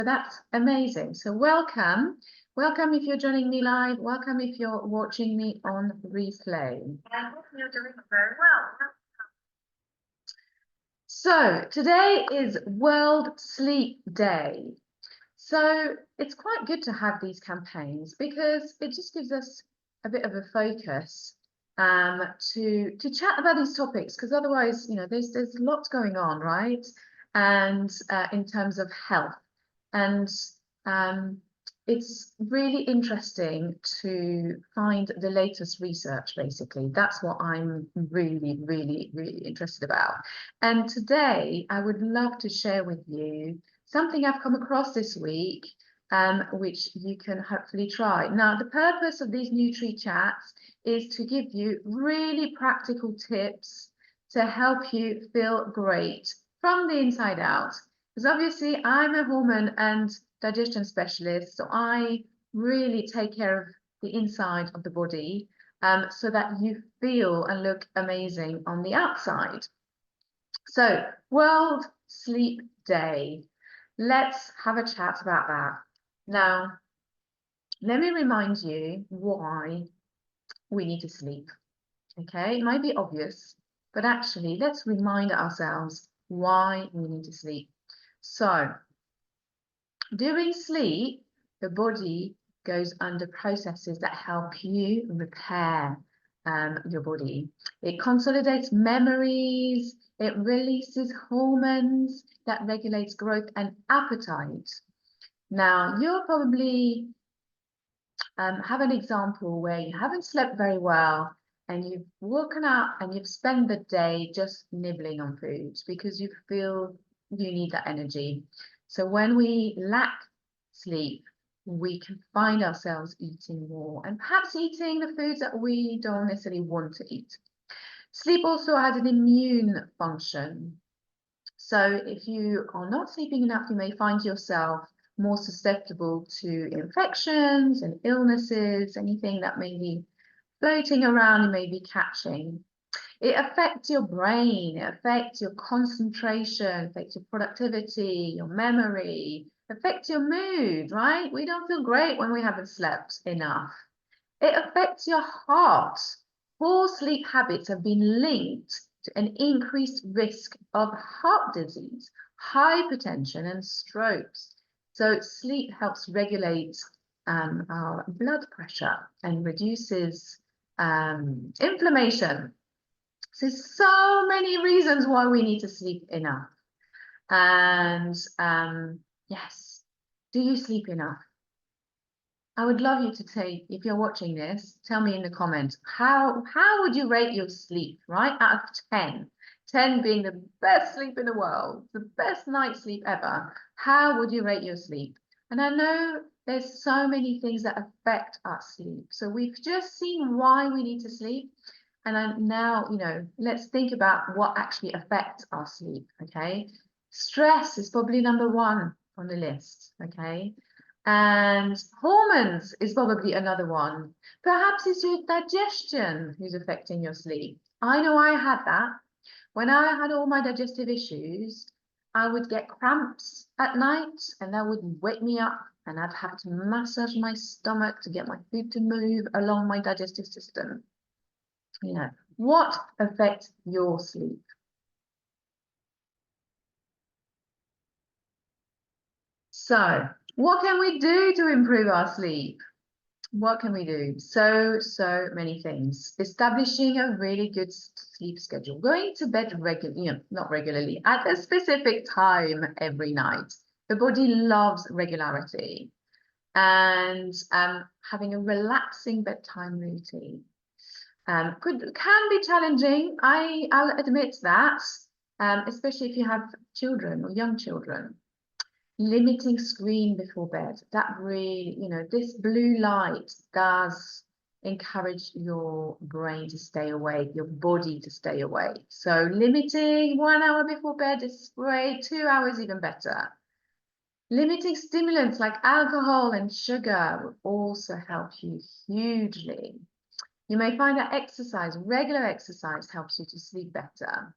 That's amazing. So welcome. Welcome if you're joining me live. Welcome if you're watching me on replay. I hope you're doing very well. So today is World Sleep Day. So it's quite good to have these campaigns because it just gives us a bit of a focus to chat about these topics, because otherwise, you know, there's lots going on, right? And in terms of health. And it's really interesting to find the latest research, basically. That's what I'm really interested about. And today, I would love to share with you something I've come across this week, which you can hopefully try. Now, the purpose of these Nutri chats is to give you really practical tips to help you feel great from the inside out. Because obviously I'm a hormone and digestion specialist, so I really take care of the inside of the body so that you feel and look amazing on the outside. So, World Sleep Day. Let's have a chat about that. Now, let me remind you why we need to sleep. Okay, it might be obvious, but actually, let's remind ourselves why we need to sleep. So, during sleep, the body goes under processes that help you repair your body. It consolidates memories, it releases hormones that regulates growth and appetite. Now, you'll probably have an example where you haven't slept very well and you've woken up and you've spent the day just nibbling on food because you feel you need that energy. So when we lack sleep, we can find ourselves eating more and perhaps eating the foods that we don't necessarily want to eat. Sleep also has an immune function. So if you are not sleeping enough, you may find yourself more susceptible to infections and illnesses, anything that may be floating around, you may be catching. It affects your brain, it affects your concentration, affects your productivity, your memory, affects your mood, right? We don't feel great when we haven't slept enough. It affects your heart. Poor sleep habits have been linked to an increased risk of heart disease, hypertension, and strokes. So sleep helps regulate our blood pressure and reduces inflammation. So there's so many reasons why we need to sleep enough. And yes, do you sleep enough? I would love you to take, if you're watching this, tell me in the comments, how would you rate your sleep, right? Out of 10. 10 being the best sleep in the world, the best night's sleep ever. How would you rate your sleep? And I know there's so many things that affect our sleep. So we've just seen why we need to sleep. And now, you know, let's think about what actually affects our sleep, okay? Stress is probably number one on the list, okay? And hormones is probably another one. Perhaps it's your digestion who's affecting your sleep. I know I had that. When I had all my digestive issues, I would get cramps at night and that would wake me up and I'd have to massage my stomach to get my food to move along my digestive system. You know, what affects your sleep? So, what can we do to improve our sleep? What can we do? So many things. Establishing a really good sleep schedule. Going to bed regularly, you know, not regularly, at a specific time every night. The body loves regularity. And having a relaxing bedtime routine. Can be challenging. I'll admit that, especially if you have children or young children. Limiting screen before bed, that really, you know, this blue light does encourage your brain to stay awake, your body to stay awake. So limiting 1 hour before bed is great, 2 hours even better. Limiting stimulants like alcohol and sugar will also help you hugely. You may find that exercise, regular exercise, helps you to sleep better.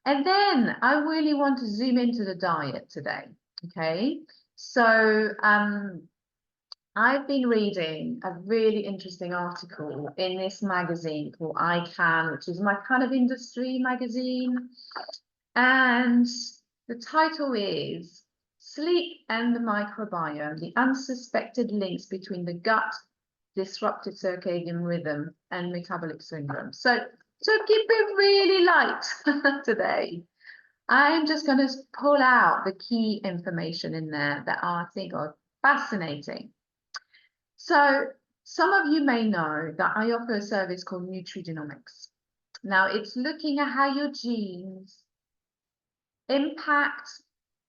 And then I really want to zoom into the diet today. Okay, So I've been reading a really interesting article in this magazine called I Can, which is my kind of industry magazine. And the title is Sleep and the Microbiome, the Unsuspected Links Between the Gut, Disrupted Circadian Rhythm, and Metabolic Syndrome. So to keep it really light today, I'm just going to pull out the key information in there that I think are fascinating. So some of you may know that I offer a service called Nutrigenomics. Now it's looking at how your genes impact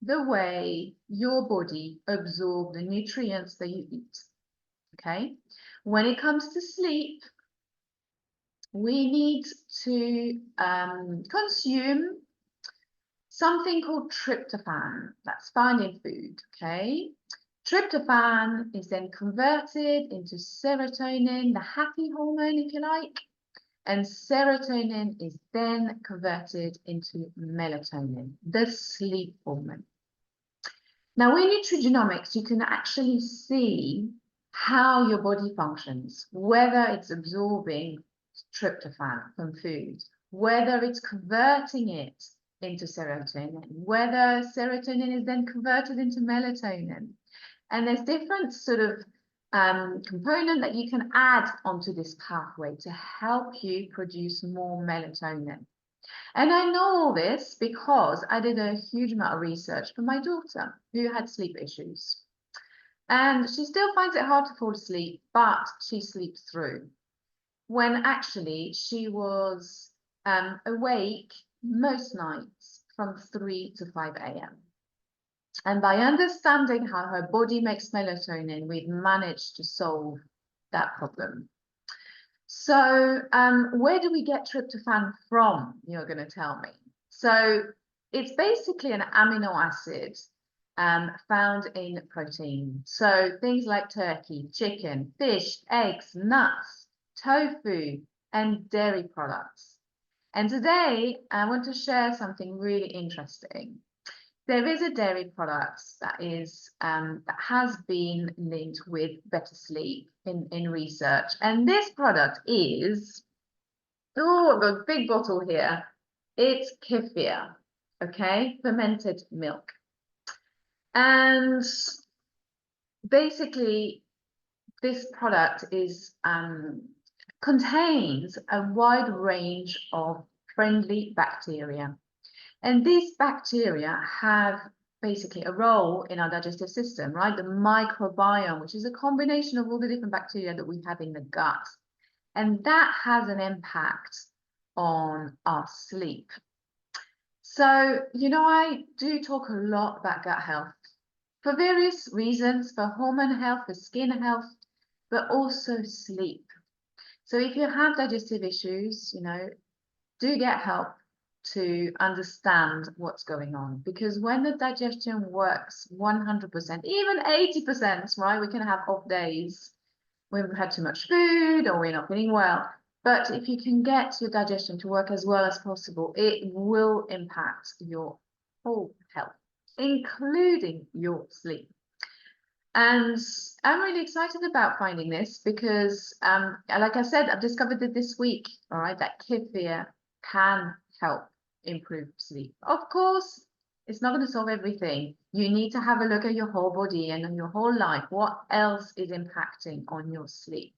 the way your body absorbs the nutrients that you eat. Okay, when it comes to sleep, we need to consume something called tryptophan that's found in food. Okay, tryptophan is then converted into serotonin, the happy hormone, if you like. And serotonin is then converted into melatonin, the sleep hormone. Now, in nutrigenomics, you can actually see how your body functions, whether it's absorbing tryptophan from food, whether it's converting it into serotonin, whether serotonin is then converted into melatonin. And there's different sort of component that you can add onto this pathway to help you produce more melatonin. And I know all this because I did a huge amount of research for my daughter who had sleep issues. And she still finds it hard to fall asleep, but she sleeps through. When actually she was awake most nights from 3 to 5 a.m. And by understanding how her body makes melatonin, we've managed to solve that problem. So where do we get tryptophan from, you're going to tell me? So it's basically an amino acid found in protein. So things like turkey, chicken, fish, eggs, nuts, tofu, and dairy products. And today I want to share something really interesting. There is a dairy product that has been linked with better sleep in research. And this product is, oh, I've got a big bottle here. It's kefir, okay, fermented milk. And basically, this product contains a wide range of friendly bacteria. And these bacteria have basically a role in our digestive system, right? The microbiome, which is a combination of all the different bacteria that we have in the gut. And that has an impact on our sleep. So, you know, I do talk a lot about gut health for various reasons, for hormone health, for skin health, but also sleep. So if you have digestive issues, you know, do get help to understand what's going on, because when the digestion works 100%, even 80%, right, we can have off days when we've had too much food or we're not feeling well. But if you can get your digestion to work as well as possible, it will impact your whole health, including your sleep. And I'm really excited about finding this because, like I said, I've discovered that this week, all right, that kefir can help improve sleep. Of course, it's not going to solve everything. You need to have a look at your whole body and on your whole life. What else is impacting on your sleep?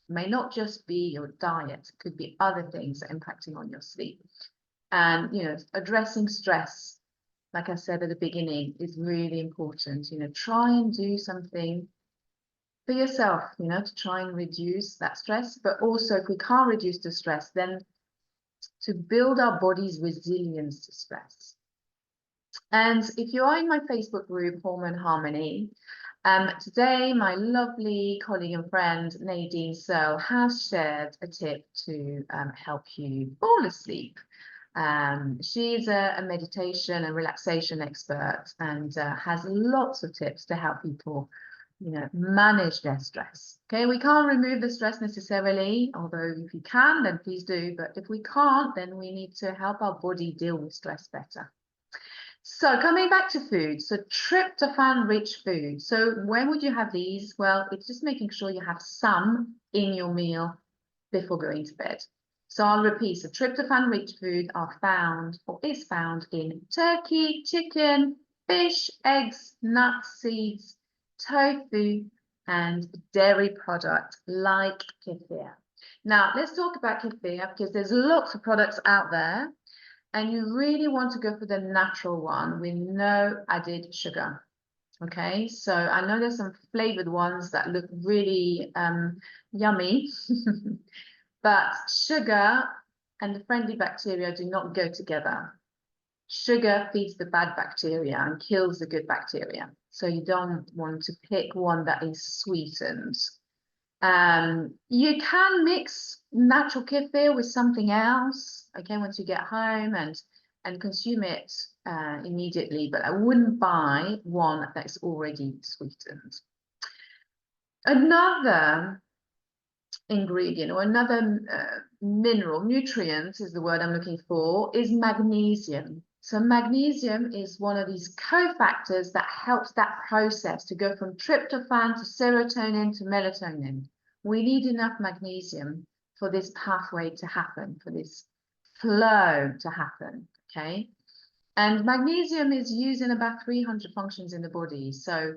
It may not just be your diet. It could be other things that are impacting on your sleep. And, you know, addressing stress, like I said at the beginning, is really important. You know, try and do something for yourself, you know, to try and reduce that stress. But also, if we can't reduce the stress, then to build our body's resilience to stress. And if you are in my Facebook group, Hormone Harmony, today my lovely colleague and friend Nadine Searle has shared a tip to help you fall asleep. She's a meditation and relaxation expert and has lots of tips to help people, you know, manage their stress. Okay, we can't remove the stress necessarily, although if you can, then please do. But if we can't, then we need to help our body deal with stress better. So coming back to food, so tryptophan-rich food. So when would you have these? Well, it's just making sure you have some in your meal before going to bed. So I'll repeat, so tryptophan-rich food are found or is found in turkey, chicken, fish, eggs, nuts, seeds, tofu, and dairy products like kefir. Now, let's talk about kefir because there's lots of products out there. And you really want to go for the natural one with no added sugar. Okay, so I know there's some flavored ones that look really yummy, but sugar and the friendly bacteria do not go together. Sugar feeds the bad bacteria and kills the good bacteria. So you don't want to pick one that is sweetened. You can mix natural kefir with something else, okay, once you get home and consume it immediately, but I wouldn't buy one that's already sweetened. Another ingredient or another mineral, nutrient is the word I'm looking for, is magnesium. So magnesium is one of these cofactors that helps that process to go from tryptophan to serotonin to melatonin. We need enough magnesium for this pathway to happen, for this flow to happen, okay? And magnesium is used in about 300 functions in the body. So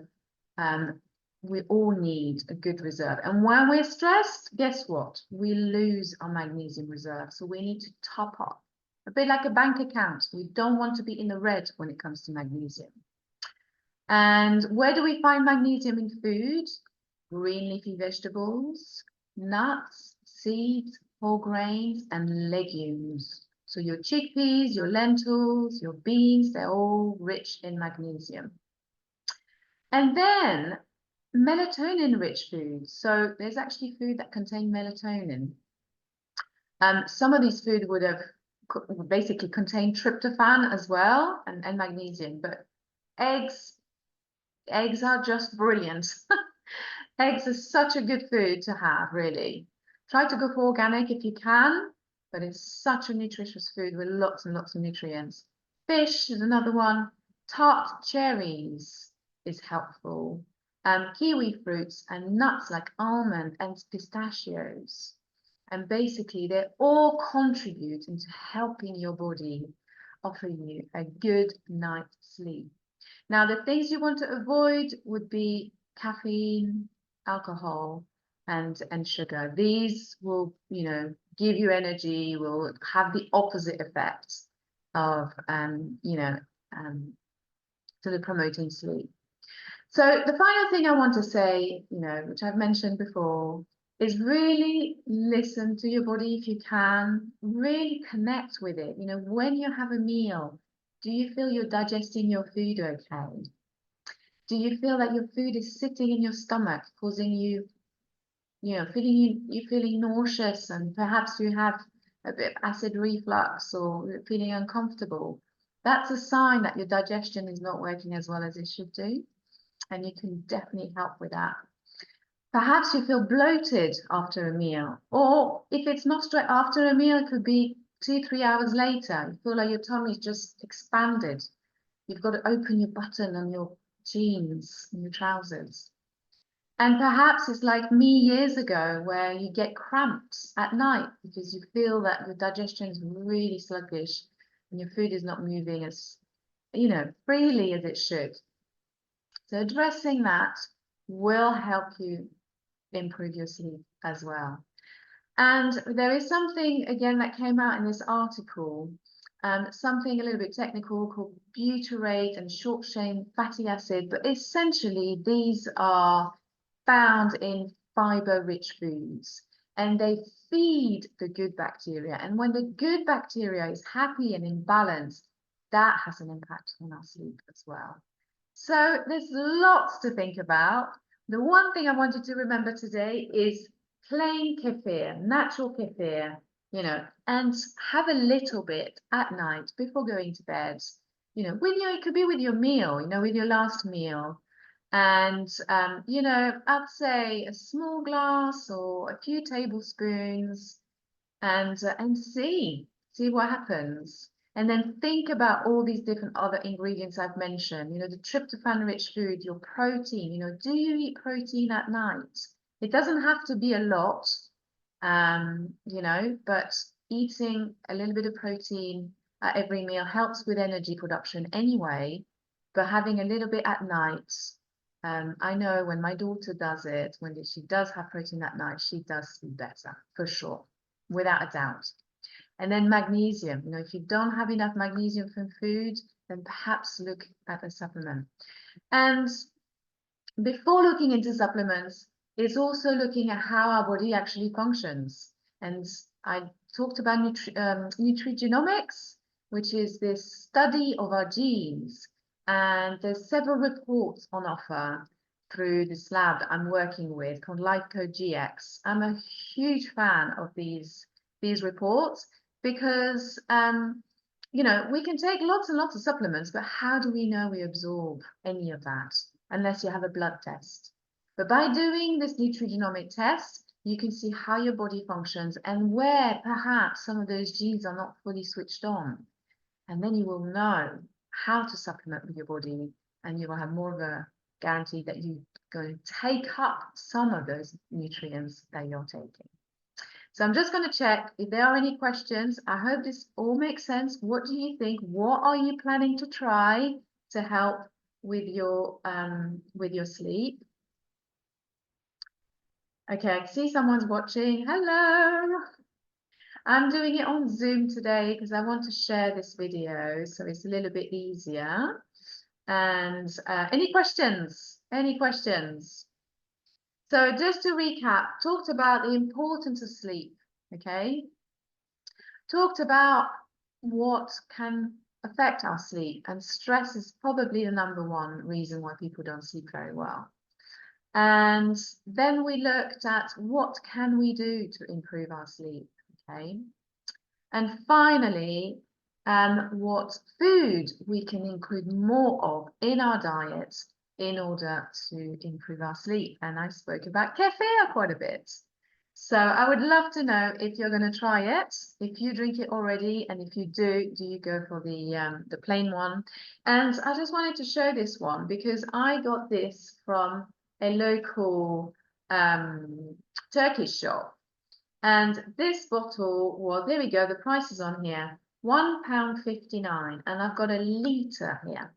we all need a good reserve. And when we're stressed, guess what? We lose our magnesium reserve. So we need to top up. A bit like a bank account. We don't want to be in the red when it comes to magnesium. And where do we find magnesium in food? Green leafy vegetables, nuts, seeds, whole grains, and legumes. So your chickpeas, your lentils, your beans, they're all rich in magnesium. And then melatonin-rich foods. So there's actually food that contain melatonin. Some of these food would have basically contained tryptophan as well and magnesium, but eggs are just brilliant. Eggs are such a good food to have, really. Try to go for organic if you can, but it's such a nutritious food with lots and lots of nutrients. Fish is another one. Tart cherries is helpful. Kiwi fruits and nuts like almond and pistachios. And basically, they all contribute into helping your body offer you a good night's sleep. Now, the things you want to avoid would be caffeine, alcohol, and sugar. These will, give you energy, will have the opposite effect of, sort of promoting sleep. So the final thing I want to say, which I've mentioned before, is really listen to your body if you can, really connect with it. When you have a meal, do you feel you're digesting your food okay? Do you feel that your food is sitting in your stomach, causing you, feeling nauseous, and perhaps you have a bit of acid reflux or feeling uncomfortable? That's a sign that your digestion is not working as well as it should do, and you can definitely help with that. Perhaps you feel bloated after a meal, or if it's not straight after a meal, it could be 2-3 hours later. You feel like your tummy's just expanded. You've got to open your button on your jeans and your trousers. And perhaps it's like me years ago, where you get cramps at night because you feel that your digestion is really sluggish and your food is not moving as, freely as it should. So addressing that will help you improve your sleep as well. And there is something, again, that came out in this article, something a little bit technical called butyrate and short-chain fatty acid, but essentially these are found in fiber-rich foods, and they feed the good bacteria. And when the good bacteria is happy and in balance, that has an impact on our sleep as well. So there's lots to think about. The one thing I wanted to remember today is plain kefir, natural kefir, and have a little bit at night before going to bed. It could be with your meal, with your last meal. And, I'd say a small glass or a few tablespoons and see what happens. And then think about all these different other ingredients I've mentioned, you know, the tryptophan-rich food, your protein, you know, do you eat protein at night? It doesn't have to be a lot, you know, but eating a little bit of protein at every meal helps with energy production anyway, but having a little bit at night, I know when my daughter does it, when she does have protein at night, she does sleep better, for sure, without a doubt. And then magnesium, you know, if you don't have enough magnesium from food, then perhaps look at a supplement. And before looking into supplements, it's also looking at how our body actually functions. And I talked about Nutrigenomics, which is this study of our genes. And there's several reports on offer through this lab that I'm working with called LifeCode GX. I'm a huge fan of these reports because, you know, we can take lots and lots of supplements, but how do we know we absorb any of that? Unless you have a blood test. But by doing this nutrigenomic test, you can see how your body functions and where perhaps some of those genes are not fully switched on. And then you will know how to supplement with your body, and you will have more of a guarantee that you're going to take up some of those nutrients that you're taking. So I'm just going to check if there are any questions. I hope this all makes sense. What do you think? What are you planning to try to help with your sleep? Okay, I see someone's watching. Hello. I'm doing it on Zoom today because I want to share this video, so it's a little bit easier. And any questions? Any questions? So just to recap, talked about the importance of sleep, okay? Talked about what can affect our sleep, and stress is probably the #1 reason why people don't sleep very well. And then we looked at what can we do to improve our sleep, okay? And finally, what food we can include more of in our diet in order to improve our sleep. And I spoke about kefir quite a bit. So I would love to know if you're going to try it, if you drink it already, and if you do you go for the plain one? And I just wanted to show this one because I got this from a local Turkish shop. And this bottle, well, there we go, the price is on here, £1.59, and I've got a litre here,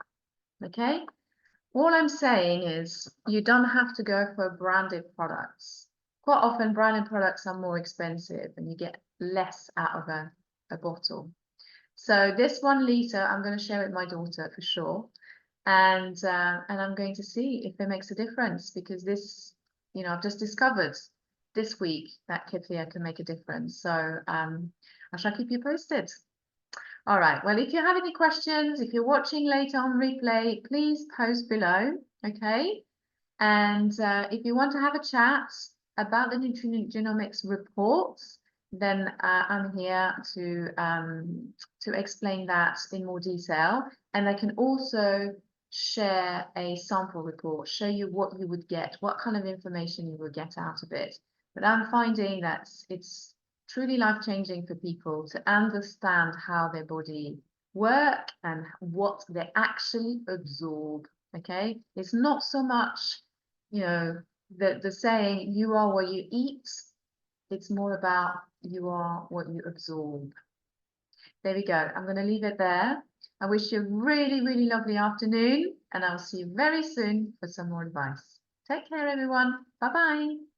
okay? All I'm saying is you don't have to go for branded products. Quite often branded products are more expensive and you get less out of a bottle. So this 1 litre, I'm going to share with my daughter for sure. And I'm going to see if it makes a difference, because this, you know, I've just discovered this week that kefir can make a difference. So I shall keep you posted. All right, well, if you have any questions, if you're watching later on replay, please post below, okay? And if you want to have a chat about the Nutrigenomics reports, then I'm here to explain that in more detail. And I can also share a sample report, show you what you would get, what kind of information you will get out of it. But I'm finding that it's truly life-changing for people to understand how their body work and what they actually absorb, okay? It's not so much, you know, the saying, you are what you eat. It's more about you are what you absorb. There we go. I'm going to leave it there. I wish you a really, really lovely afternoon, and I'll see you very soon for some more advice. Take care, everyone. Bye-bye.